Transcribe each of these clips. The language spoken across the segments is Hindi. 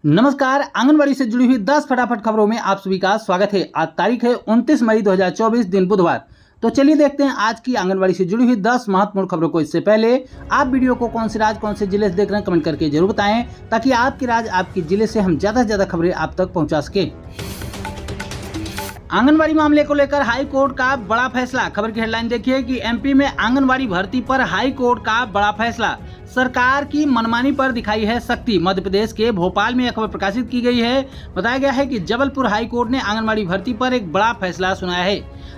नमस्कार। आंगनबाड़ी से जुड़ी हुई 10 फटाफट खबरों में आप सभी का स्वागत है। आज तारीख है 29 मई 2024, दिन बुधवार। तो चलिए देखते हैं आज की आंगनबाड़ी से जुड़ी हुई 10 महत्वपूर्ण खबरों को। इससे पहले आप वीडियो को कौन से राज्य कौन से जिले से देख रहे हैं कमेंट करके जरूर बताएं, ताकि आपके राज्य आपके जिले से हम ज्यादा से ज्यादा खबरें आप तक पहुँचा सके। आंगनबाड़ी मामले को लेकर हाई कोर्ट का बड़ा फैसला। खबर की हेडलाइन देखिए कि एमपी में आंगनबाड़ी भर्ती पर हाई कोर्ट का बड़ा फैसला। सरकार की मनमानी पर दिखाई है सख्ती। मध्य प्रदेश के भोपाल में यह खबर प्रकाशित की गई है। बताया गया है कि जबलपुर हाई कोर्ट ने आंगनबाड़ी भर्ती पर एक बड़ा फैसला सुनाया है।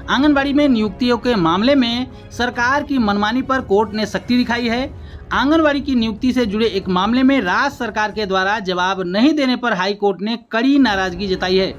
आंगनबाड़ी में नियुक्तियों के मामले में सरकार की मनमानी पर कोर्ट ने सख्ती दिखाई है। आंगनबाड़ी की नियुक्ति से जुड़े एक मामले में राज्य सरकार के द्वारा जवाब नहीं देने पर हाई कोर्ट ने कड़ी नाराजगी जताई है।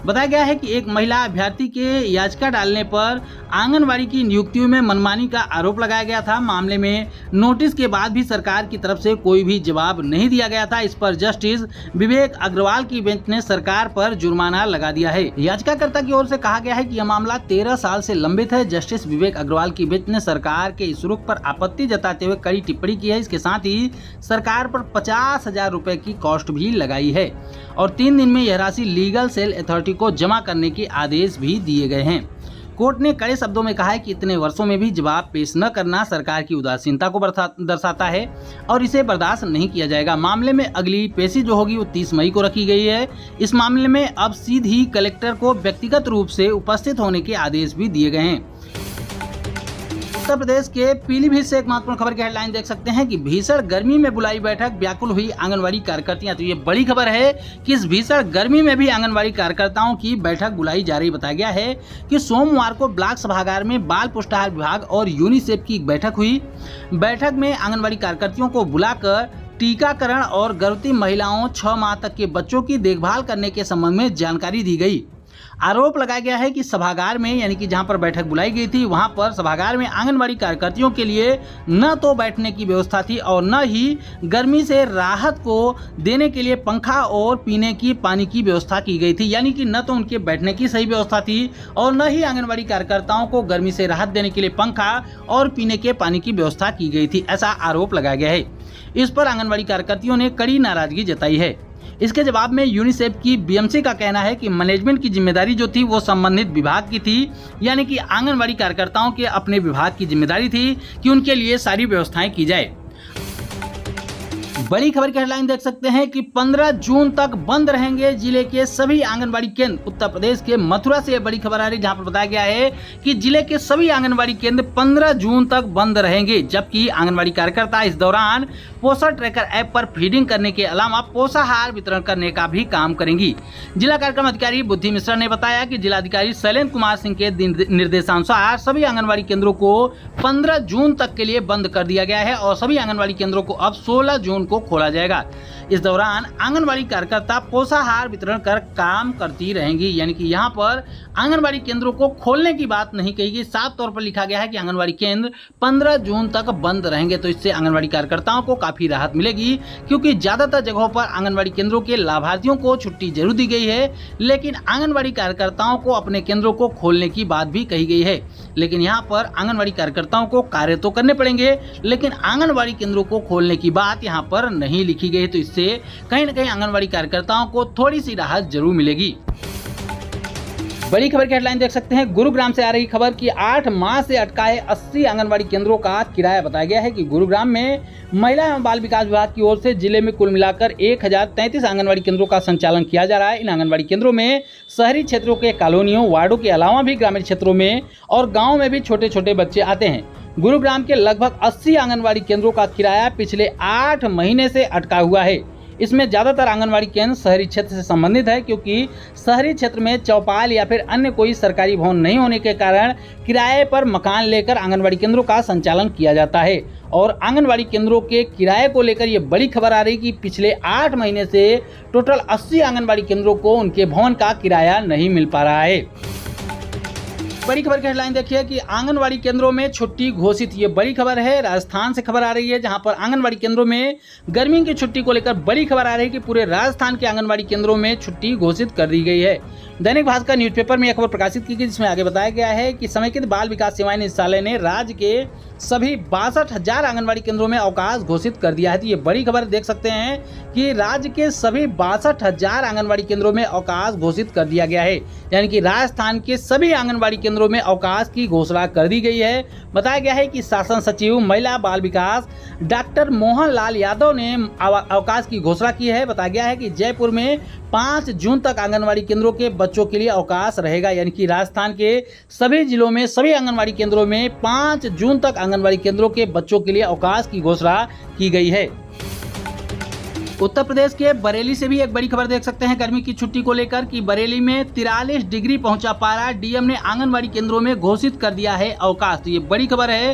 बताया गया है कि एक महिला अभ्यर्थी के याचिका डालने पर आंगनबाड़ी की नियुक्तियों में मनमानी का आरोप लगाया गया था। मामले में नोटिस के बाद भी सरकार की तरफ से कोई भी जवाब नहीं दिया गया था। इस पर जस्टिस विवेक अग्रवाल की बेंच ने सरकार पर जुर्माना लगा दिया है। याचिकाकर्ता की ओर से कहा गया है कि यह मामला 13 साल से लंबित है। जस्टिस विवेक अग्रवाल की बेंच ने सरकार के इस रुख पर आपत्ति जताते हुए कड़ी टिप्पणी की है। इसके साथ ही सरकार पर 50,000 रुपए की कॉस्ट भी लगाई है और 3 दिन में यह राशि लीगल सेल अथॉरिटी को जमा करने के आदेश भी दिए गए हैं। कोर्ट ने कड़े शब्दों में कहा है कि इतने वर्षों में भी जवाब पेश न करना सरकार की उदासीनता को दर्शाता है और इसे बर्दाश्त नहीं किया जाएगा। मामले में अगली पेशी जो होगी वो 30 मई को रखी गई है। इस मामले में अब सीधी कलेक्टर को व्यक्तिगत रूप से उपस्थित होने के आदेश भी दिए गए हैं। उत्तर प्रदेश के पीलीभीत से एक महत्वपूर्ण खबर की हेडलाइन देख सकते हैं कि भीषण गर्मी में बुलाई बैठक, व्याकुल हुई आंगनबाड़ी कार्यकर्तियां। तो ये बड़ी खबर है कि इस भीषण गर्मी में भी आंगनबाड़ी कार्यकर्ताओं की बैठक बुलाई जा रही। बताया गया है कि सोमवार को ब्लॉक सभागार में बाल पुष्टाहार विभाग और यूनिसेफ की बैठक हुई। बैठक में आंगनबाड़ी कार्यकर्तियों को बुलाकर टीकाकरण और गर्भवती महिलाओं 6 माह तक के बच्चों की देखभाल करने के संबंध में जानकारी दी गई। आरोप लगाया गया है कि सभागार में, यानी कि जहां पर बैठक बुलाई गई थी, वहां पर सभागार में आंगनबाड़ी कार्यकर्तियों के लिए न तो बैठने की व्यवस्था थी और न ही गर्मी से राहत को देने के लिए पंखा और पीने की पानी की व्यवस्था की गई थी। यानी कि न तो उनके बैठने की सही व्यवस्था थी और न ही आंगनबाड़ी कार्यकर्ताओं को गर्मी से राहत देने के लिए पंखा और पीने के पानी की व्यवस्था की गई थी, ऐसा आरोप लगाया गया है। इस पर आंगनबाड़ी कार्यकर्तियों ने कड़ी नाराजगी जताई है। इसके जवाब में यूनिसेफ की बीएमसी का कहना है कि मैनेजमेंट की जिम्मेदारी जो थी वो संबंधित विभाग की थी, यानी कि आंगनबाड़ी कार्यकर्ताओं के अपने विभाग की जिम्मेदारी थी कि उनके लिए सारी व्यवस्थाएं की जाए। बड़ी खबर की हेडलाइन देख सकते हैं कि 15 जून तक बंद रहेंगे जिले के सभी आंगनबाड़ी केंद्र। उत्तर प्रदेश के मथुरा से बड़ी खबर आ रही है, जहां पर बताया गया है कि जिले के सभी आंगनबाड़ी केंद्र 15 जून तक बंद रहेंगे, जबकि आंगनबाड़ी कार्यकर्ता इस दौरान पोषण ट्रैकर ऐप पर फीडिंग करने के अलावा पोषाहार वितरण करने का भी काम करेंगी। जिला कार्यक्रम अधिकारी बुद्धि मिश्रा ने बताया कि जिलाधिकारी शैलेंद्र कुमार सिंह के निर्देशानुसार सभी आंगनबाड़ी केंद्रों को 15 जून तक के लिए बंद कर दिया गया है और सभी आंगनबाड़ी केंद्रों को अब 16 जून को खोला जाएगा। इस दौरान आंगनबाड़ी कार्यकर्ता पोषाहार वितरण कर काम करती रहेंगी। यानी कि यहाँ पर आंगनबाड़ी केंद्रों को खोलने की बात नहीं कही गई, साफ तौर पर लिखा गया है कि आंगनबाड़ी केंद्र 15 जून तक बंद रहेंगे। तो इससे आंगनबाड़ी कार्यकर्ताओं को काफी राहत मिलेगी, क्योंकि ज्यादातर जगहों पर आंगनबाड़ी केंद्रों के लाभार्थियों को छुट्टी जरूर दी गई है, लेकिन आंगनबाड़ी कार्यकर्ताओं को अपने केंद्रों को खोलने की बात भी कही गई है। लेकिन यहाँ पर आंगनबाड़ी कार्यकर्ताओं को कार्य तो करने पड़ेंगे, लेकिन आंगनबाड़ी केंद्रों को खोलने की बात यहाँ पर नहीं लिखी गई। तो इससे कहीं न कहीं आंगनबाड़ी कार्यकर्ताओं को थोड़ी सी राहत जरूर मिलेगी। बड़ी खबर की हेडलाइन देख सकते हैं गुरुग्राम से आ रही खबर कि 8 माह से अटका है 80 आंगनबाड़ी केंद्रों का किराया। बताया गया है कि गुरुग्राम में महिला एवं बाल विकास विभाग की ओर से जिले में कुल मिलाकर 1033 आंगनबाड़ी केंद्रों का संचालन किया जा रहा है। इन आंगनबाड़ी केंद्रों में शहरी क्षेत्रों के कॉलोनियों, वार्डों के अलावा भी ग्रामीण क्षेत्रों में और गाँव में भी छोटे छोटे बच्चे आते हैं। गुरुग्राम के लगभग 80 आंगनबाड़ी केंद्रों का किराया पिछले 8 महीने से अटका हुआ है। इसमें ज़्यादातर आंगनबाड़ी केंद्र शहरी क्षेत्र से संबंधित है, क्योंकि शहरी क्षेत्र में चौपाल या फिर अन्य कोई सरकारी भवन नहीं होने के कारण किराए पर मकान लेकर आंगनबाड़ी केंद्रों का संचालन किया जाता है। और आंगनबाड़ी केंद्रों के किराए को लेकर ये बड़ी खबर आ रही कि पिछले 8 महीने से टोटल 80 आंगनबाड़ी केंद्रों को उनके भवन का किराया नहीं मिल पा रहा है। बड़ी खबर की हेडलाइन देखिए कि आंगनबाड़ी केंद्रों में छुट्टी घोषित। ये बड़ी खबर है, राजस्थान से खबर आ रही है, जहां पर आंगनबाड़ी केंद्रों में गर्मी की छुट्टी को लेकर बड़ी खबर आ रही है कि पूरे राजस्थान के आंगनबाड़ी केंद्रों में छुट्टी घोषित कर दी गई है। दैनिक भास्कर न्यूज़पेपर में यह खबर प्रकाशित की गई, जिसमें आगे बताया गया है कि समेकित बाल विकास सेवाएं निदेशालय ने राज्य के सभी 62,000 आंगनबाड़ी केंद्रों में अवकाश घोषित कर दिया है। तो ये बड़ी खबर देख सकते हैं कि राज्य के सभी 62,000 आंगनबाड़ी केंद्रों में अवकाश घोषित कर दिया गया है। यानी कि राजस्थान के सभी आंगनबाड़ी केंद्रों में अवकाश की घोषणा कर दी गई है। बताया गया है कि शासन सचिव महिला बाल विकास डॉक्टर मोहन लाल यादव ने अवकाश की घोषणा की है। बताया गया है कि जयपुर में 5 जून तक आंगनबाड़ी केंद्रों के बच्चों के लिए अवकाश रहेगा। यानी कि राजस्थान के सभी जिलों में सभी आंगनबाड़ी केंद्रों में 5 जून तक आंगनबाड़ी केंद्रों के बच्चों के लिए अवकाश की घोषणा की गई है। उत्तर प्रदेश के बरेली से भी एक बड़ी खबर देख सकते हैं गर्मी की छुट्टी को लेकर कि बरेली में 43 डिग्री पहुंचा पारा। डीएम ने आंगनबाड़ी केंद्रों में घोषित कर दिया है अवकाश। तो ये बड़ी खबर है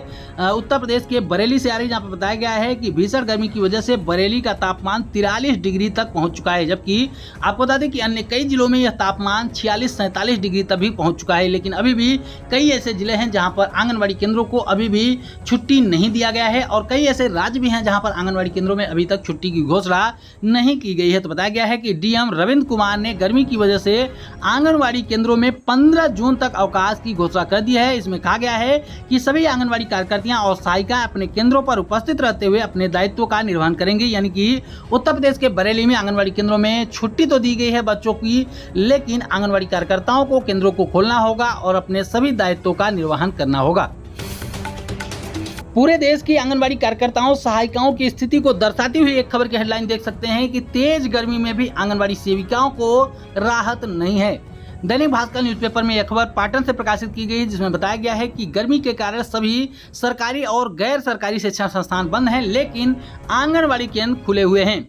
उत्तर प्रदेश के बरेली से आ रही, जहां पर बताया गया है कि भीषण गर्मी की वजह से बरेली का तापमान 43 डिग्री तक पहुंच चुका है, जबकि आपको बता दें कि अन्य कई जिलों में यह तापमान 46-47 डिग्री तक भी पहुंच चुका है। लेकिन अभी भी कई ऐसे जिले हैं जहाँ पर आंगनबाड़ी केंद्रों को अभी भी छुट्टी नहीं दिया गया है, और कई ऐसे राज्य भी हैं जहाँ पर आंगनबाड़ी केंद्रों में अभी तक छुट्टी की घोषणा नहीं की गई है। तो बताया गया है कि डीएम रविंद्र कुमार ने गर्मी की वजह से आंगनबाड़ी केंद्रों में 15 जून तक अवकाश की घोषणा कर दी है। इसमें कहा गया है कि सभी आंगनबाड़ी कार्यकर्तियां और सहायिका अपने केंद्रों पर उपस्थित रहते हुए अपने दायित्वों का निर्वहन करेंगे। यानी कि उत्तर प्रदेश के बरेली में आंगनबाड़ी केंद्रों में छुट्टी तो दी गई है बच्चों की, लेकिन आंगनबाड़ी कार्यकर्ताओं को केंद्रों को खोलना होगा और अपने सभी दायित्वों का निर्वहन करना होगा। पूरे देश की आंगनबाड़ी कार्यकर्ताओं सहायिकाओं की स्थिति को दर्शाती हुई एक खबर की हेडलाइन देख सकते हैं कि तेज गर्मी में भी आंगनबाड़ी सेविकाओं को राहत नहीं है। दैनिक भास्कर न्यूज़पेपर में यह खबर पाटन से प्रकाशित की गई, जिसमें बताया गया है कि गर्मी के कारण सभी सरकारी और गैर सरकारी शिक्षण संस्थान बंद हैं, लेकिन आंगनबाड़ी केंद्र खुले हुए हैं।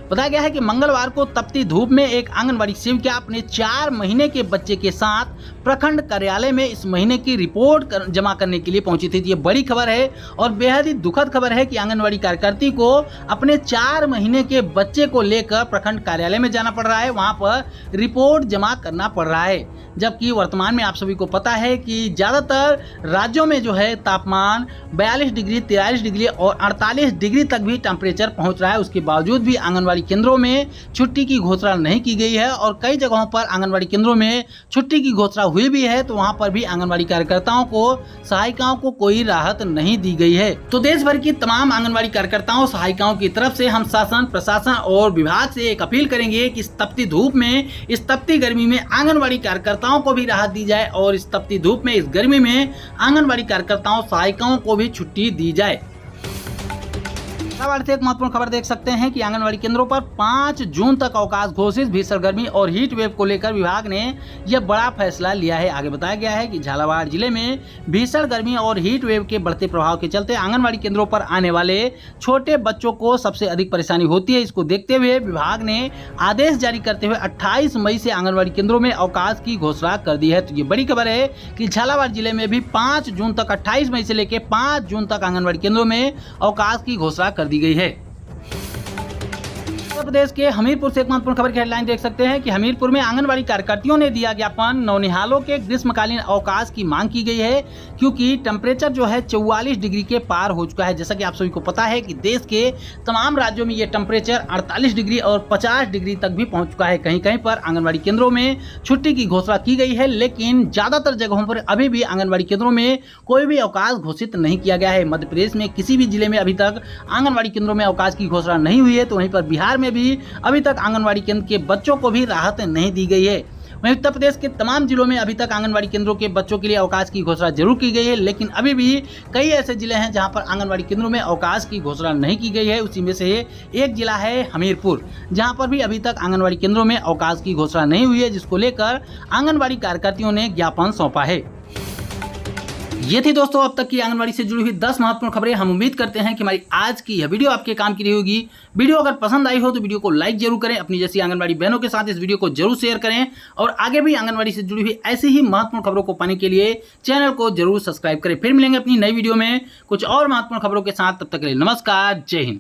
बताया गया है कि मंगलवार को तपती धूप में एक आंगनबाड़ी सेविका अपने 4 महीने के बच्चे के साथ प्रखंड कार्यालय में इस महीने की रिपोर्ट जमा करने के लिए पहुंची थी। ये बड़ी खबर है और बेहद ही दुखद खबर है कि आंगनबाड़ी कार्यकर्ती को अपने 4 महीने के बच्चे को लेकर प्रखंड कार्यालय में जाना पड़ रहा है, वहां पर रिपोर्ट जमा करना पड़ रहा है। जबकि वर्तमान में आप सभी को पता है कि ज़्यादातर राज्यों में जो है तापमान 42 डिग्री, 43 डिग्री और 48 डिग्री तक भी टेम्परेचर पहुंच रहा है। उसके बावजूद भी आंगनबाड़ी केंद्रों में छुट्टी की घोषणा नहीं की गई है, और कई जगहों पर आंगनबाड़ी केंद्रों में छुट्टी की घोषणा हुई भी है तो वहां पर भी आंगनबाड़ी कार्यकर्ताओं को सहायिकाओं को कोई राहत नहीं दी गई है। तो देश भर की तमाम आंगनबाड़ी कार्यकर्ताओं सहायिकाओं की तरफ से हम शासन, प्रशासन और विभाग से एक अपील करेंगे कि इस तपती धूप में, इस तपती गर्मी में आंगनबाड़ी कार्यकर्ताओं को भी राहत दी जाए, और इस तपती धूप में, इस गर्मी में आंगनबाड़ी कार्यकर्ताओं सहायिकाओं को भी छुट्टी दी जाए। से एक महत्वपूर्ण खबर देख सकते हैं कि आंगनबाड़ी केंद्रों पर 5 जून तक अवकाश घोषित। भीषण गर्मी और हीट वेव को लेकर विभाग ने यह बड़ा फैसला लिया है। आगे बताया गया है कि झालावाड़ जिले में भीषण गर्मी और हीट वेव के बढ़ते प्रभाव के चलते आंगनबाड़ी केंद्रों पर आने वाले छोटे बच्चों को सबसे अधिक परेशानी होती है। इसको देखते हुए विभाग ने आदेश जारी करते हुए 28 मई से आंगनबाड़ी केंद्रों में अवकाश की घोषणा कर दी है। तो ये बड़ी खबर है कि झालावाड़ जिले में भी 5 जून तक, 28 मई से लेकर 5 जून तक आंगनबाड़ी केंद्रों में अवकाश की घोषणा कर दी गई है। उत्तर प्रदेश के हमीरपुर से एक महत्वपूर्ण खबर की हेडलाइन देख सकते हैं कि हमीरपुर में आंगनबाड़ी कार्यकर्तियों ने दिया ज्ञापन। नौनिहालों के ग्रीष्मकालीन अवकाश की मांग की गई है, क्योंकि टेम्परेचर जो है 44 डिग्री के पार हो चुका है। जैसा कि आप सभी को पता है कि देश के तमाम राज्यों में ये टेम्परेचर 48 डिग्री और 50 डिग्री तक भी पहुंच चुका है। कहीं कहीं पर आंगनबाड़ी केंद्रों में छुट्टी की घोषणा की गई है, लेकिन ज्यादातर जगहों पर अभी भी आंगनबाड़ी केंद्रों में कोई भी अवकाश घोषित नहीं किया गया है। मध्य प्रदेश में किसी भी जिले में अभी तक आंगनबाड़ी केंद्रों में अवकाश की घोषणा नहीं हुई है, तो वहीं पर बिहार में भी अभी तक आंगनबाड़ी केंद्र के बच्चों को भी राहत नहीं दी गई है। वहीं उत्तर प्रदेश के तमाम जिलों में अभी तक आंगनबाड़ी केंद्रों के बच्चों के लिए अवकाश की घोषणा जरूर की गई है, लेकिन अभी भी कई ऐसे जिले हैं जहां पर आंगनबाड़ी केंद्रों में अवकाश की घोषणा नहीं की गई है। उसी में से एक जिला है हमीरपुर, जहां पर भी अभी तक आंगनबाड़ी केंद्रों में अवकाश की घोषणा नहीं हुई है, जिसको लेकर आंगनबाड़ी कार्यकर्तियों ने ज्ञापन सौंपा है। ये थी दोस्तों अब तक की आंगनबाड़ी से जुड़ी हुई 10 महत्वपूर्ण खबरें। हम उम्मीद करते हैं कि हमारी आज की यह वीडियो आपके काम की रही होगी। वीडियो अगर पसंद आई हो तो वीडियो को लाइक जरूर करें, अपनी जैसी आंगनबाड़ी बहनों के साथ इस वीडियो को जरूर शेयर करें, और आगे भी आंगनबाड़ी से जुड़ी हुई ऐसी ही महत्वपूर्ण खबरों को पाने के लिए चैनल को जरूर सब्सक्राइब करें। फिर मिलेंगे अपनी नई वीडियो में कुछ और महत्वपूर्ण खबरों के साथ। तब तक के लिए नमस्कार, जय हिंद।